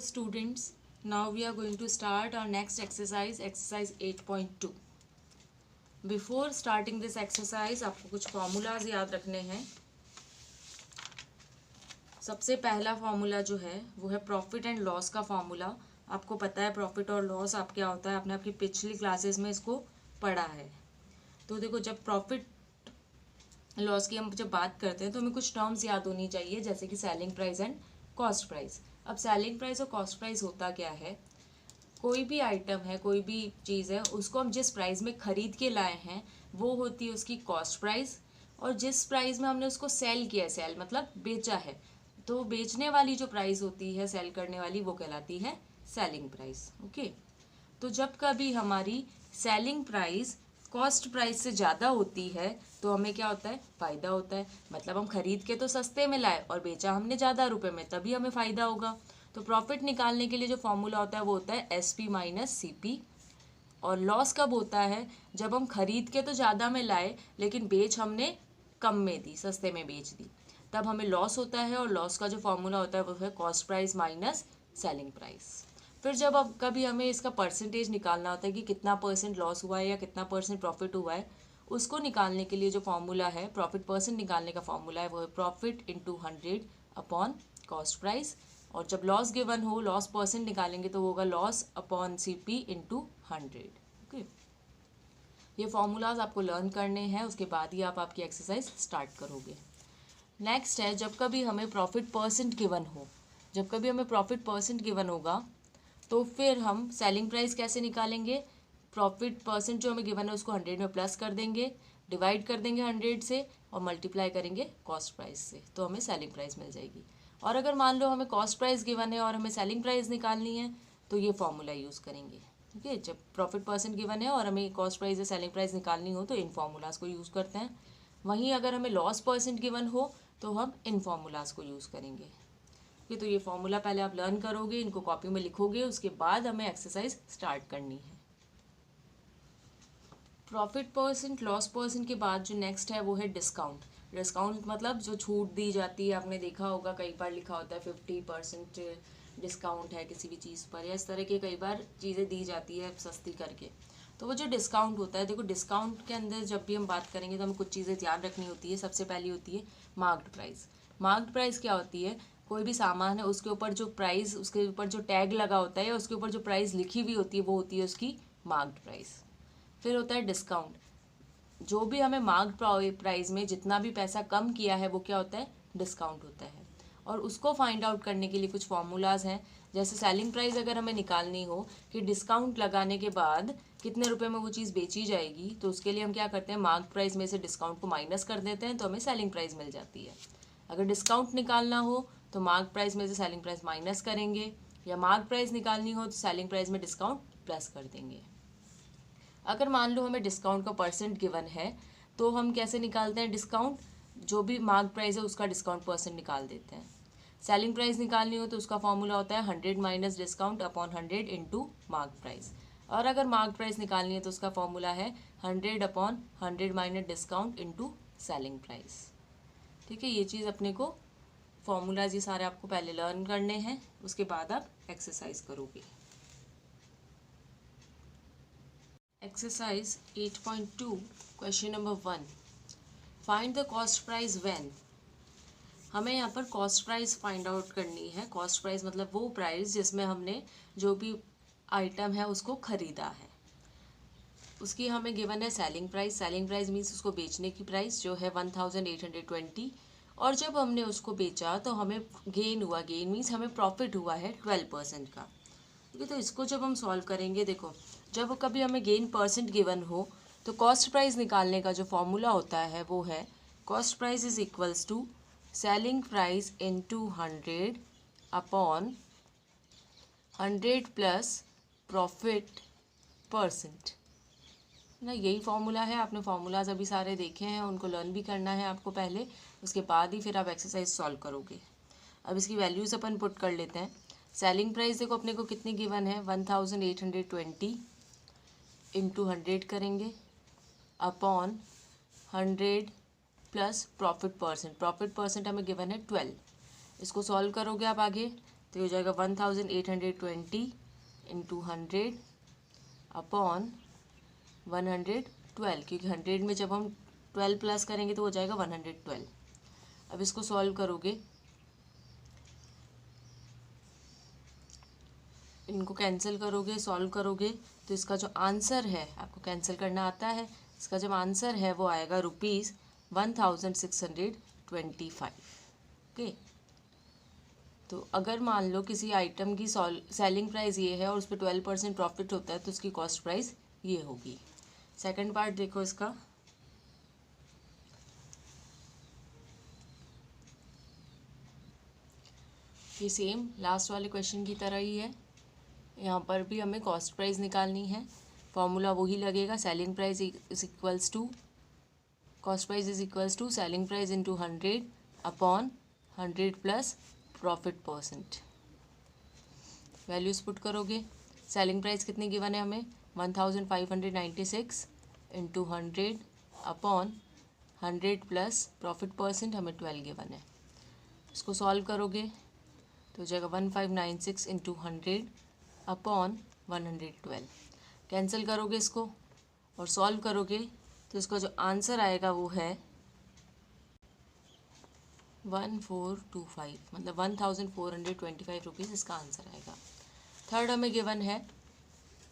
students, now we are going to start our next exercise 8.2. Before starting this exercise, आपको कुछ formulas याद रखने हैं. सबसे पहला फॉर्मूला जो है वो है प्रॉफिट एंड लॉस का फॉर्मूला. आपको पता है प्रॉफिट और लॉस आप क्या होता है, आपने आपकी पिछली क्लासेस में इसको पढ़ा है. तो देखो, जब प्रॉफिट लॉस की हम जब बात करते हैं तो हमें कुछ टर्म्स याद होनी चाहिए, जैसे कि selling price and cost price. अब सेलिंग प्राइस और कॉस्ट प्राइस होता क्या है, कोई भी आइटम है, कोई भी चीज़ है, उसको हम जिस प्राइस में ख़रीद के लाए हैं वो होती है उसकी कॉस्ट प्राइस, और जिस प्राइस में हमने उसको सेल किया है, सेल मतलब बेचा है, तो बेचने वाली जो प्राइस होती है, सेल करने वाली, वो कहलाती है सेलिंग प्राइस. ओके, तो जब कभी हमारी सेलिंग प्राइस कॉस्ट प्राइस से ज़्यादा होती है तो हमें क्या होता है, फ़ायदा होता है. मतलब हम खरीद के तो सस्ते में लाए और बेचा हमने ज़्यादा रुपए में, तभी हमें फ़ायदा होगा. तो प्रॉफिट निकालने के लिए जो फॉर्मूला होता है वो होता है SP माइनस CP. और लॉस कब होता है, जब हम खरीद के तो ज़्यादा में लाए लेकिन बेच हमने कम में दी, सस्ते में बेच दी, तब हमें लॉस होता है. और लॉस का जो फॉर्मूला होता है वो है cost price minus selling price. फिर जब अब कभी हमें इसका परसेंटेज निकालना होता है कि कितना परसेंट लॉस हुआ है या कितना परसेंट प्रॉफिट हुआ है, उसको निकालने के लिए जो फॉर्मूला है, प्रॉफिट परसेंट निकालने का फॉर्मूला है, वो है profit into 100 upon cost price. और जब लॉस गिवन हो, लॉस परसेंट निकालेंगे तो वो होगा loss upon CP into 100. Okay, ये फॉर्मूलाज आपको लर्न करने हैं, उसके बाद ही आप आपकी एक्सरसाइज स्टार्ट करोगे. नेक्स्ट है, जब कभी हमें प्रॉफिट परसेंट गिवन हो, जब कभी हमें प्रॉफिट परसेंट गिवन होगा तो फिर हम सेलिंग प्राइस कैसे निकालेंगे. प्रॉफिट परसेंट जो हमें गिवन है उसको 100 में प्लस कर देंगे, डिवाइड कर देंगे 100 से और मल्टीप्लाई करेंगे कॉस्ट प्राइस से, तो हमें सेलिंग प्राइस मिल जाएगी. और अगर मान लो हमें कॉस्ट प्राइस गिवन है और हमें सेलिंग प्राइस निकालनी है तो ये फॉर्मूला यूज़ करेंगे. ठीक है, जब प्रॉफिट परसेंट गिवन है और हमें कॉस्ट प्राइस या सेलिंग प्राइस निकालनी हो तो इन फॉर्मूलाज को यूज़ करते हैं. वहीं अगर हमें लॉस परसेंट गिवन हो तो हम इन फॉर्मूलाज को यूज़ करेंगे. तो ये फॉर्मूला पहले आप लर्न करोगे, इनको कॉपी में लिखोगे, उसके बाद हमें एक्सरसाइज स्टार्ट करनी है. प्रॉफिट परसेंट लॉस परसेंट के बाद जो नेक्स्ट है वो है डिस्काउंट. डिस्काउंट मतलब जो छूट दी जाती है, आपने देखा होगा कई बार लिखा होता है 50% डिस्काउंट है किसी भी चीज़ पर, या इस तरह के कई बार चीज़ें दी जाती है सस्ती करके. तो वो जो डिस्काउंट होता है, देखो डिस्काउंट के अंदर जब भी हम बात करेंगे तो हमें कुछ चीज़ें ध्यान रखनी होती है. सबसे पहली होती है मार्क्ड प्राइस. मार्क्ड प्राइस क्या होती है, कोई भी सामान है उसके ऊपर जो प्राइस, उसके ऊपर जो टैग लगा होता है या उसके ऊपर जो प्राइस लिखी हुई होती है वो होती है उसकी मार्क्ड प्राइस. फिर होता है डिस्काउंट. जो भी हमें मार्क्ड प्राइस में जितना भी पैसा कम किया है वो क्या होता है, डिस्काउंट होता है. और उसको फाइंड आउट करने के लिए कुछ फॉर्मूलाज हैं. जैसे सेलिंग प्राइस अगर हमें निकालनी हो कि डिस्काउंट लगाने के बाद कितने रुपए में वो चीज़ बेची जाएगी, तो उसके लिए हम क्या करते हैं, मार्क्ड प्राइस में से डिस्काउंट को माइनस कर देते हैं तो हमें सेलिंग प्राइस मिल जाती है. अगर डिस्काउंट निकालना हो तो मार्क प्राइस में से सेलिंग प्राइस माइनस करेंगे, या मार्क प्राइस निकालनी हो तो सेलिंग प्राइस में डिस्काउंट प्लस कर देंगे. अगर मान लो हमें डिस्काउंट का परसेंट गिवन है तो हम कैसे निकालते हैं डिस्काउंट, जो भी मार्क प्राइस है उसका डिस्काउंट परसेंट निकाल देते हैं. सेलिंग प्राइस निकालनी हो तो उसका फॉर्मूला होता है 100 minus discount upon 100 into mark price. और अगर मार्क प्राइस निकालनी है तो उसका फॉर्मूला है 100 upon 100 minus discount into selling price. ठीक है, ये चीज़ अपने को फॉर्मूलाज ये सारे आपको पहले लर्न करने हैं, उसके बाद आप एक्सरसाइज करोगे. Exercise 8.2 question number 1, find the cost price when. हमें यहाँ पर कॉस्ट प्राइस फाइंड आउट करनी है. कॉस्ट प्राइस मतलब वो प्राइस जिसमें हमने जो भी आइटम है उसको खरीदा है. उसकी हमें गिवन है selling price. Selling price means उसको बेचने की प्राइस जो है 1820. और जब हमने उसको बेचा तो हमें गेन हुआ. गेन मीन्स हमें प्रॉफिट हुआ है 12% का. ठीक है, तो इसको जब हम सॉल्व करेंगे, देखो जब कभी हमें गेन परसेंट गिवन हो तो कॉस्ट प्राइस निकालने का जो फॉर्मूला होता है वो है cost price is equals to selling price into 100 upon 100 plus profit percent ना. यही फॉर्मूला है. आपने फॉर्मूलाज अभी सारे देखे हैं, उनको लर्न भी करना है आपको पहले, उसके बाद ही फिर आप एक्सरसाइज सॉल्व करोगे. अब इसकी वैल्यूज़ अपन पुट कर लेते हैं. सेलिंग प्राइस देखो अपने को कितनी गिवन है, 1820 इंटू 100 करेंगे upon 100 plus profit percent. Profit percent हमें गिवन है 12. इसको सॉल्व करोगे आप आगे तो ये हो जाएगा 1820 इंटू 100 अपॉन 112, क्योंकि 100 में जब हम 12 प्लस करेंगे तो हो जाएगा 112। अब इसको सॉल्व करोगे, इनको कैंसिल करोगे, सॉल्व करोगे, तो इसका जो आंसर है, आपको कैंसिल करना आता है, इसका जब आंसर है वो आएगा ₹1625। ओके, तो अगर मान लो किसी आइटम की सेलिंग प्राइस ये है और उस पर 12% प्रॉफिट होता है तो उसकी कॉस्ट प्राइस ये होगी। सेकंड पार्ट देखो इसका, ये सेम लास्ट वाले क्वेश्चन की तरह ही है। यहाँ पर भी हमें कॉस्ट प्राइस निकालनी है, फॉर्मूला वही लगेगा, selling price is equals to cost price is equals to selling price into 100 upon 100 plus profit percent. Values put करोगे, सेलिंग प्राइस कितनी गिवन है हमें 1596 into 100 upon 100 plus profit percent हमें 12 गिवन है। इसको सॉल्व करोगे तो हो जाएगा 1596 इंटू 100 अपॉन 112। कैंसिल करोगे इसको और सॉल्व करोगे तो इसका जो आंसर आएगा वो है 1425, मतलब 1425 रुपीज़ इसका आंसर आएगा। थर्ड हमें गिवन है,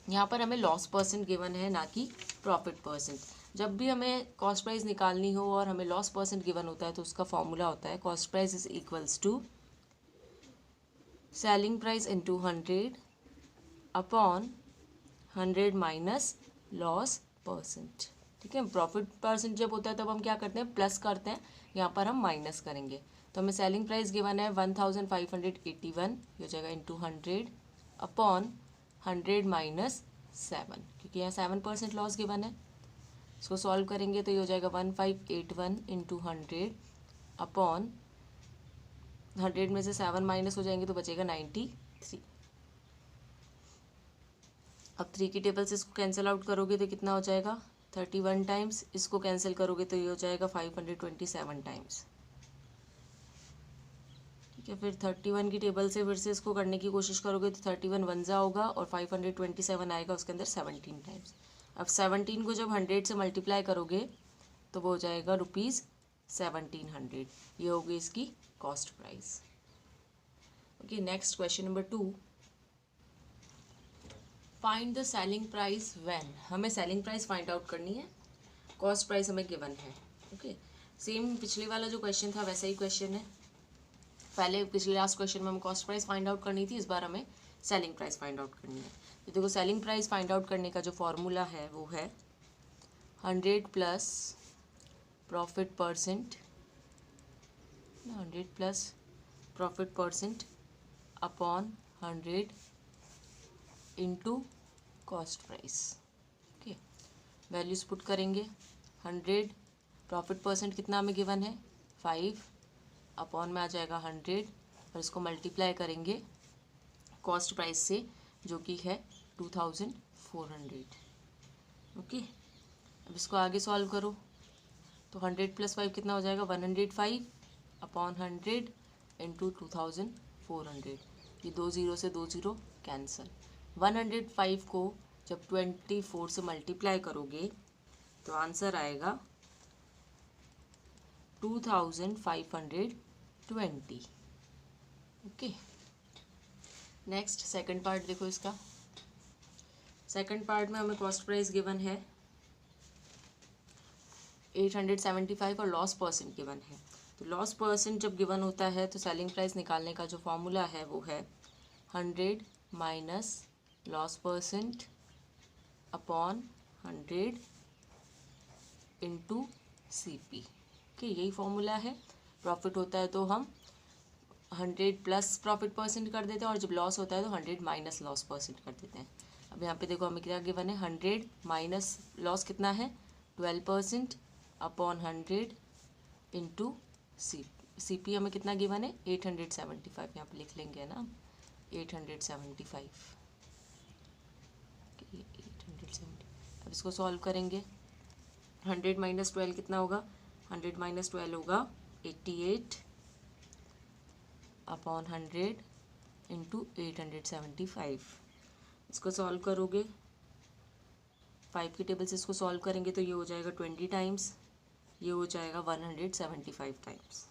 यहाँ पर हमें लॉस परसेंट गिवन है, ना कि प्रॉफिट परसेंट। जब भी हमें कॉस्ट प्राइस निकालनी हो और हमें लॉस परसेंट गिवन होता है तो उसका फॉर्मूला होता है cost price is equals to selling price into 100 upon 100 minus loss percent. ठीक है, प्रॉफिट परसेंट जब होता है तब हम क्या करते हैं, प्लस करते हैं, यहाँ पर हम माइनस करेंगे। तो हमें सेलिंग प्राइस गिवन है 1581, ये हो जाएगा इंटू 100 अपॉन 100 माइनस 7, क्योंकि यहाँ 7% लॉस गिवन है। इसको सॉल्व करेंगे तो ये हो जाएगा 1581 इंटू 100 अपॉन 100 में से 7 माइनस हो जाएंगे तो बचेगा 93। अब 3 की टेबल से इसको कैंसिल आउट करोगे तो कितना हो जाएगा 31 टाइम्स, इसको कैंसिल करोगे तो ये हो जाएगा 527 टाइम्स। ठीक है, फिर 31 की टेबल से फिर से इसको करने की कोशिश करोगे तो 31 वंजा होगा और 527 आएगा उसके अंदर 17 टाइम्स। अब 17 को जब 100 से मल्टीप्लाई करोगे तो वो हो जाएगा ₹1700। ये होगी इसकी cost price. Okay, next question number 2, find the selling price when. हमें सेलिंग प्राइस फाइंड आउट करनी है, कॉस्ट प्राइस हमें गिवन है। ओके, सेम पिछले वाला जो क्वेश्चन था वैसा ही क्वेश्चन है। पहले पिछले लास्ट क्वेश्चन में हमें कॉस्ट प्राइस फाइंड आउट करनी थी, इस बार हमें सेलिंग प्राइस फाइंड आउट करनी है। तो देखो, सेलिंग प्राइस फाइंड आउट करने का जो फॉर्मूला है वो है 100 plus profit percent, 100 plus profit percent upon 100 into cost price. Okay, values put करेंगे, 100 प्रॉफिट परसेंट कितना हमें गिवन है 5 अपॉन में आ जाएगा 100 और इसको मल्टीप्लाई करेंगे कॉस्ट प्राइस से जो कि है 2400। ओके, अब इसको आगे सॉल्व करो तो 100 प्लस 5 कितना हो जाएगा 105 अपॉन 100 इंटू 2400। ये 2 0 से 2 0 कैंसिल। 105 को जब 24 से मल्टीप्लाई करोगे तो आंसर आएगा 2520। ओके, नेक्स्ट सेकंड पार्ट देखो इसका। सेकंड पार्ट में हमें कॉस्ट प्राइस गिवन है 875 और लॉस परसेंट गिवन है। तो लॉस परसेंट जब गिवन होता है तो सेलिंग प्राइस निकालने का जो फॉर्मूला है वो है 100 minus loss percent upon 100 into CP। Okay, यही फॉर्मूला है। प्रॉफिट होता है तो हम 100 प्लस प्रॉफिट परसेंट कर देते हैं और जब लॉस होता है तो 100 माइनस लॉस परसेंट कर देते हैं। अब यहाँ पे देखो हमें क्या गिवन है 100 माइनस लॉस कितना है 12% अपॉन 100 इंटू CP हमें कितना गिवन है 875, यहाँ पे लिख लेंगे ना 875। अब इसको सॉल्व करेंगे, 100 माइनस 12 कितना होगा 100 माइनस 12 होगा 88 अपॉन 100 इंटू 875। इसको सॉल्व करोगे, 5 की टेबल से इसको सॉल्व करेंगे तो ये हो जाएगा 20 टाइम्स, ये हो जाएगा 175 टाइम्स।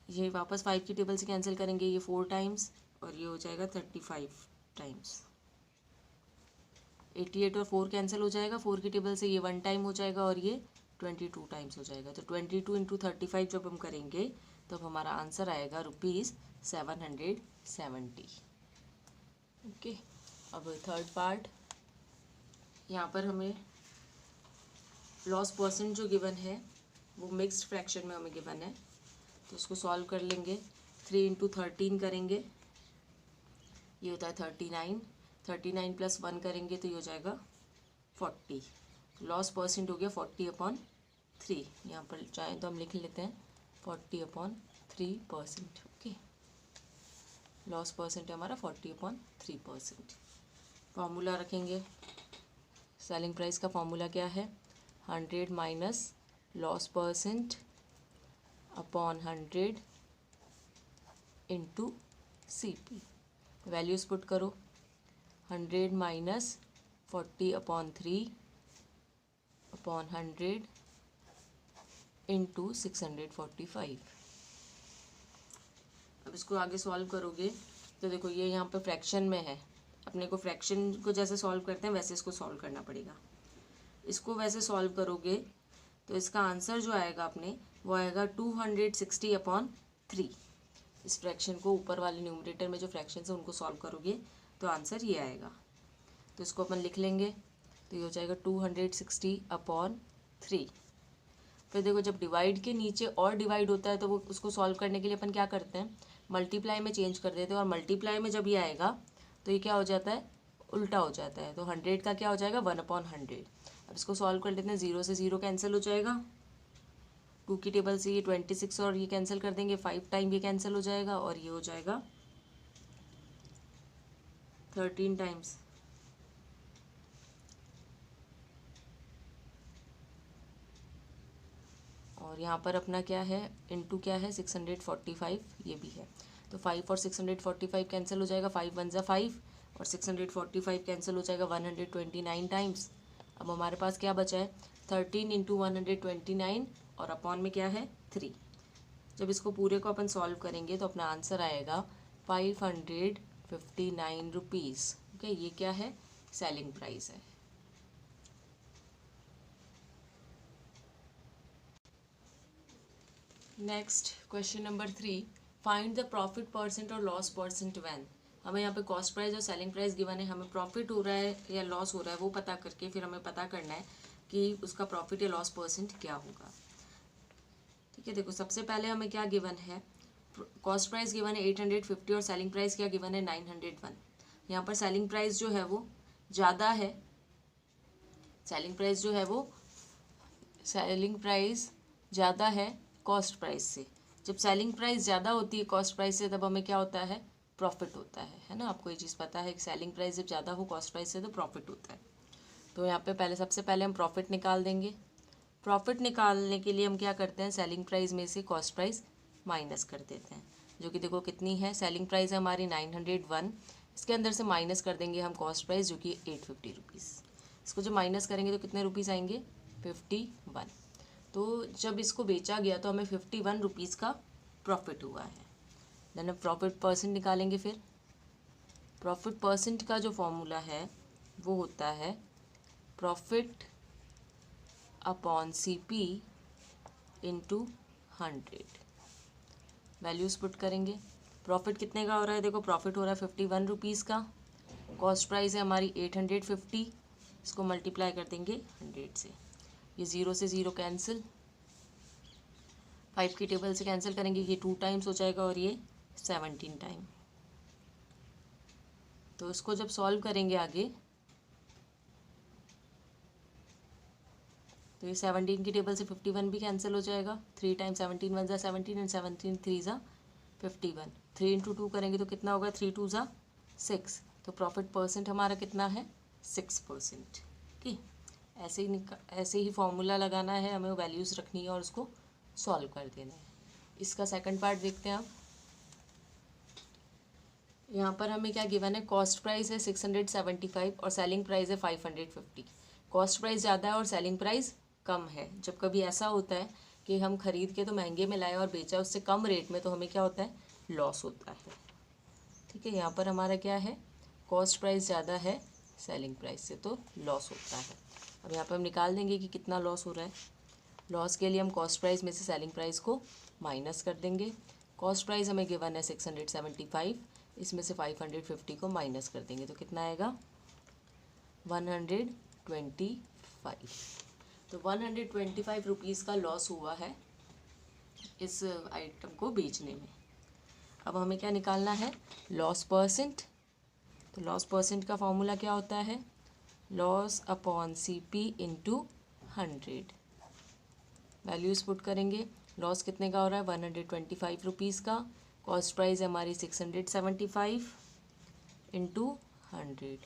ये वापस 5 की टेबल से कैंसिल करेंगे, ये 4 टाइम्स और ये हो जाएगा 35 टाइम्स। 88 और 4 कैंसिल हो जाएगा, 4 की टेबल से ये 1 टाइम हो जाएगा और ये 22 टाइम्स हो जाएगा। तो 22 इंटू 35 जब हम करेंगे तो हमारा आंसर आएगा ₹770। ओके, अब थर्ड पार्ट, यहाँ पर हमें लॉस परसेंट जो गिवन है वो मिक्स्ड फ्रैक्शन में हमें गिवन है, तो उसको सॉल्व कर लेंगे। 3 इंटू 13 करेंगे, ये होता है 39, 39 प्लस 1 करेंगे तो ये हो जाएगा 40। लॉस परसेंट हो गया 40/3। यहाँ पर चाहें तो हम लिख लेते हैं 40/3%। ओके, लॉस परसेंट है हमारा 40/3%। फॉर्मूला रखेंगे, सेलिंग प्राइस का फॉर्मूला क्या है, 100 minus loss percent upon 100 into CP। Values put करो, 100 माइनस 40/3 अपॉन 100 इंटू 645। अब इसको आगे सॉल्व करोगे तो देखो ये यहाँ पे फ्रैक्शन में है, अपने को फ्रैक्शन को जैसे सॉल्व करते हैं वैसे इसको सॉल्व करना पड़ेगा। इसको वैसे सॉल्व करोगे तो इसका आंसर जो आएगा अपने वो आएगा 260/3। इस फ्रैक्शन को ऊपर वाले न्यूमरेटर में जो फ्रैक्शन है उनको सॉल्व करोगे तो आंसर ये आएगा। तो इसको अपन लिख लेंगे, तो ये हो जाएगा 260/3। फिर देखो जब डिवाइड के नीचे और डिवाइड होता है तो वो उसको सॉल्व करने के लिए अपन क्या करते हैं, मल्टीप्लाई में चेंज कर देते हैं, और मल्टीप्लाई में जब ये आएगा तो ये क्या हो जाता है, उल्टा हो जाता है। तो 100 का क्या हो जाएगा 1/100। अब इसको सॉल्व कर लेते हैं, 0 से 0 कैंसिल हो जाएगा, 2 की टेबल से ये 26 और ये कैंसिल कर देंगे, 5 टाइम ये कैंसिल हो जाएगा और ये हो जाएगा 13 टाइम्स। और यहाँ पर अपना क्या है, इनटू क्या है 645, ये भी है। तो 5 और 645 कैंसिल हो जाएगा, 5 1 ज़ा 5 और 645 कैंसिल हो जाएगा 129 टाइम्स। अब हमारे पास क्या बचा है, 13 इंटू 129 और अपॉन में क्या है 3। जब इसको पूरे को अपन सॉल्व करेंगे तो अपना आंसर आएगा 559 रुपीज़। ओके, ये क्या है, सेलिंग प्राइस है। Next question number 3, find the profit percent और लॉस परसेंट व्हेन। हमें यहाँ पे कॉस्ट प्राइस और सेलिंग प्राइस गिवन है, हमें प्रॉफिट हो रहा है या लॉस हो रहा है वो पता करके फिर हमें पता करना है कि उसका प्रॉफिट या लॉस परसेंट क्या होगा। ठीक है, देखो सबसे पहले हमें क्या गिवन है, कॉस्ट प्राइस गिवन है 850 और सेलिंग प्राइस क्या गिवन है 901। यहाँ पर सेलिंग प्राइस जो है वो ज़्यादा है, सेलिंग प्राइस जो है वो सेलिंग प्राइस ज़्यादा है कॉस्ट प्राइस से। जब सेलिंग प्राइस ज़्यादा होती है कॉस्ट प्राइस से तब हमें क्या होता है, प्रॉफिट होता है ना। आपको ये चीज़ पता है कि सेलिंग प्राइस जब ज़्यादा हो कॉस्ट प्राइस से तो प्रॉफिट होता है। तो यहाँ पे सबसे पहले हम प्रॉफिट निकाल देंगे। प्रॉफिट निकालने के लिए हम क्या करते हैं, सेलिंग प्राइस में से कॉस्ट प्राइस माइनस कर देते हैं, जो कि देखो कितनी है, सेलिंग प्राइस है हमारी 901, इसके अंदर से माइनस कर देंगे हम कॉस्ट प्राइस जो कि 850 रुपीज़। इसको जब माइनस करेंगे तो कितने रुपीज़ आएंगे, 51। तो जब इसको बेचा गया तो हमें 51 रुपीज़ का प्रॉफिट हुआ है। देन अब प्रॉफिट परसेंट निकालेंगे। फिर प्रॉफिट परसेंट का जो फॉर्मूला है वो होता है profit upon CP into 100। Values put करेंगे, प्रॉफिट कितने का हो रहा है, देखो प्रॉफिट हो रहा है 51 रुपीज़ का, कॉस्ट प्राइस है हमारी 850, इसको मल्टीप्लाई कर देंगे 100 से, ये 0 से 0 कैंसिल, 5 की टेबल से कैंसिल करेंगे, ये 2 टाइम्स हो जाएगा और ये 17 टाइम। तो इसको जब सॉल्व करेंगे आगे तो ये 17 की टेबल से 51 भी कैंसिल हो जाएगा, 3 टाइम 17 1 ज़ा 17 एंड 17 3 ज़ा 51, 3 इंटू 2 करेंगे तो कितना होगा, 3 2 ज़ा 6। तो प्रॉफिट परसेंट हमारा कितना है, 6%। ठीक, ऐसे ही फॉर्मूला लगाना है हमें, वैल्यूज़ रखनी है और उसको सॉल्व कर देना है। इसका सेकंड पार्ट देखते हैं आप। यहाँ पर हमें क्या गिवन है, कॉस्ट प्राइस है 675 और सेलिंग प्राइस है 550। कॉस्ट प्राइस ज़्यादा है और सेलिंग प्राइस कम है। जब कभी ऐसा होता है कि हम खरीद के तो महंगे में लाए और बेचा उससे कम रेट में, तो हमें क्या होता है, लॉस होता है। ठीक है, यहाँ पर हमारा क्या है, कॉस्ट प्राइस ज़्यादा है सेलिंग प्राइस से, तो लॉस होता है। अब यहाँ पर हम निकाल देंगे कि कितना लॉस हो रहा है। लॉस के लिए हम कॉस्ट प्राइस में से सेलिंग प्राइस को माइनस कर देंगे। कॉस्ट प्राइस हमें गिवन है 675, इसमें से 550 को माइनस कर देंगे तो कितना आएगा, 125। तो 125 रुपीज़ का लॉस हुआ है इस आइटम को बेचने में। अब हमें क्या निकालना है, लॉस परसेंट। तो लॉस परसेंट का फॉर्मूला क्या होता है, loss upon CP into 100। Values put करेंगे। लॉस कितने का हो रहा है, 125 रुपीज़ का। कॉस्ट प्राइस है हमारी 675 इंटू 100।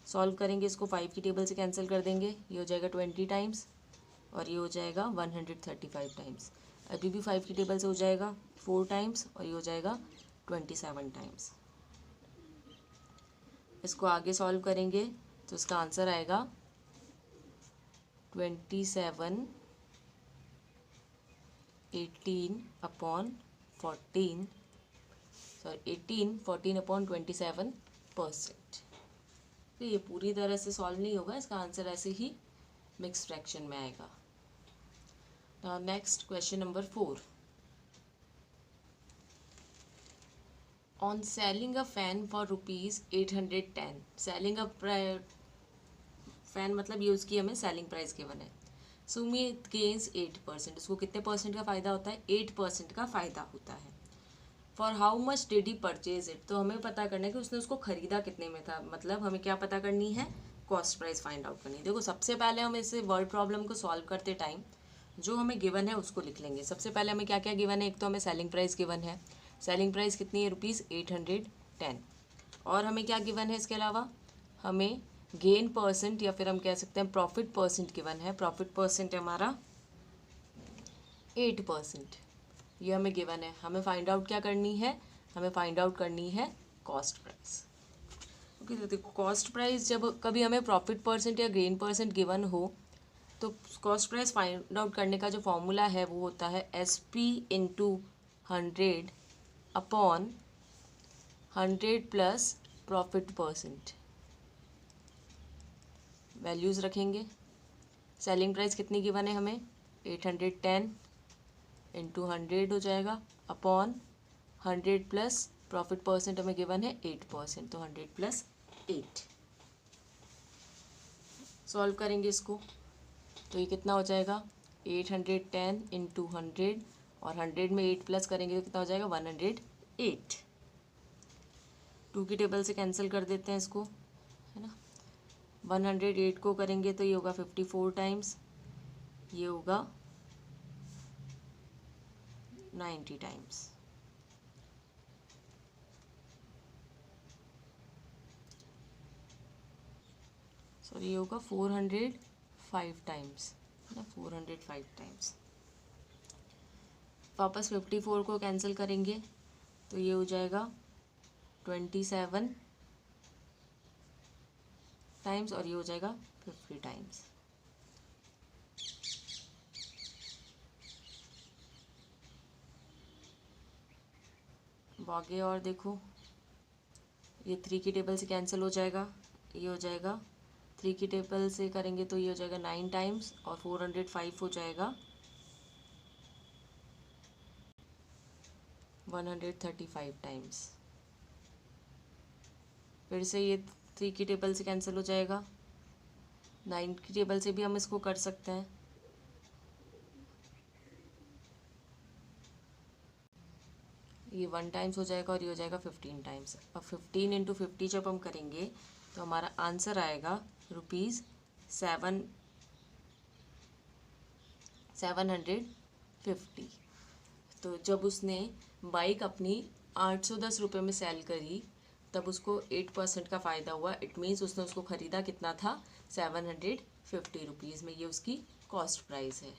सॉल्व करेंगे इसको, 5 की टेबल से कैंसिल कर देंगे, ये हो जाएगा 20 टाइम्स और ये हो जाएगा 135 टाइम्स। अभी भी 5 की टेबल से हो जाएगा 4 टाइम्स और ये हो जाएगा 27 टाइम्स। इसको आगे सॉल्व करेंगे तो इसका आंसर आएगा 27 18 अपॉन 27%। तो ये पूरी तरह से सॉल्व नहीं होगा, इसका आंसर ऐसे ही मिक्स फ्रैक्शन में आएगा। Now next question number 4। On selling a fan for ₹810, selling a fan मतलब ये उसकी हमें सेलिंग प्राइस गिवन है। सुमित गेन्स 8%, उसको कितने परसेंट का फ़ायदा होता है, 8% का फ़ायदा होता है। For how much did he purchase it, तो हमें पता करना है कि उसने उसको खरीदा कितने में था, मतलब हमें क्या पता करनी है, कॉस्ट प्राइस फाइंड आउट करनी है। देखो सबसे पहले हम इसे वर्ड प्रॉब्लम को सॉल्व करते टाइम जो हमें गिवन है उसको लिख लेंगे। सबसे पहले हमें क्या क्या गिवन है, एक तो हमें सेलिंग प्राइस गिवन है, सेलिंग प्राइस कितनी है, ₹810। और हमें क्या गिवन है इसके अलावा, हमें गेन परसेंट या फिर हम कह सकते हैं प्रॉफिट परसेंट गिवन है। प्रॉफिट परसेंट है हमारा 8%, ये हमें गिवन है। हमें फाइंड आउट क्या करनी है, हमें फाइंड आउट करनी है कॉस्ट प्राइस। ओके, तो देखो कॉस्ट प्राइस जब कभी हमें प्रॉफिट परसेंट या गेन परसेंट गिवन हो तो कॉस्ट प्राइस फाइंड आउट करने का जो फॉर्मूला है वो होता है SP into 100 upon 100 plus profit percent. Values रखेंगे। सेलिंग प्राइस कितनी गिवन है हमें, 810 इंटू 100 हो जाएगा अपॉन 100 प्लस प्रॉफिट परसेंट हमें गिवन है 8%, तो 100 प्लस 8। सॉल्व करेंगे इसको तो ये कितना हो जाएगा, 810 इंटू 100 और 100 में 8 प्लस करेंगे तो कितना हो जाएगा, 108। 2 की टेबल से कैंसिल कर देते हैं इसको, है ना। 108 को करेंगे तो ये होगा 54 टाइम्स, ये होगा 90 टाइम्स। सॉरी, ये होगा 405 टाइम्स, है ना, 405 टाइम्स। वापस 54 को कैंसिल करेंगे तो ये हो जाएगा 27 टाइम्स और ये हो जाएगा 50 टाइम्स। आगे और देखो, ये 3 की टेबल से कैंसिल हो जाएगा, ये हो जाएगा 3 की टेबल से करेंगे तो ये हो जाएगा 9 टाइम्स और 405 हो जाएगा 135 टाइम्स। फिर से ये 3 की टेबल से कैंसिल हो जाएगा, 9 की टेबल से भी हम इसको कर सकते हैं। ये 1 टाइम्स हो जाएगा और ये हो जाएगा 15 टाइम्स। अब 15 इंटू 50 जब हम करेंगे तो हमारा आंसर आएगा ₹750। तो जब उसने बाइक अपनी 810 रुपये में सेल करी तब उसको 8% का फ़ायदा हुआ। इट मीन्स उसने उसको ख़रीदा कितना था, 750 रुपीज़ में। ये उसकी कॉस्ट प्राइस है।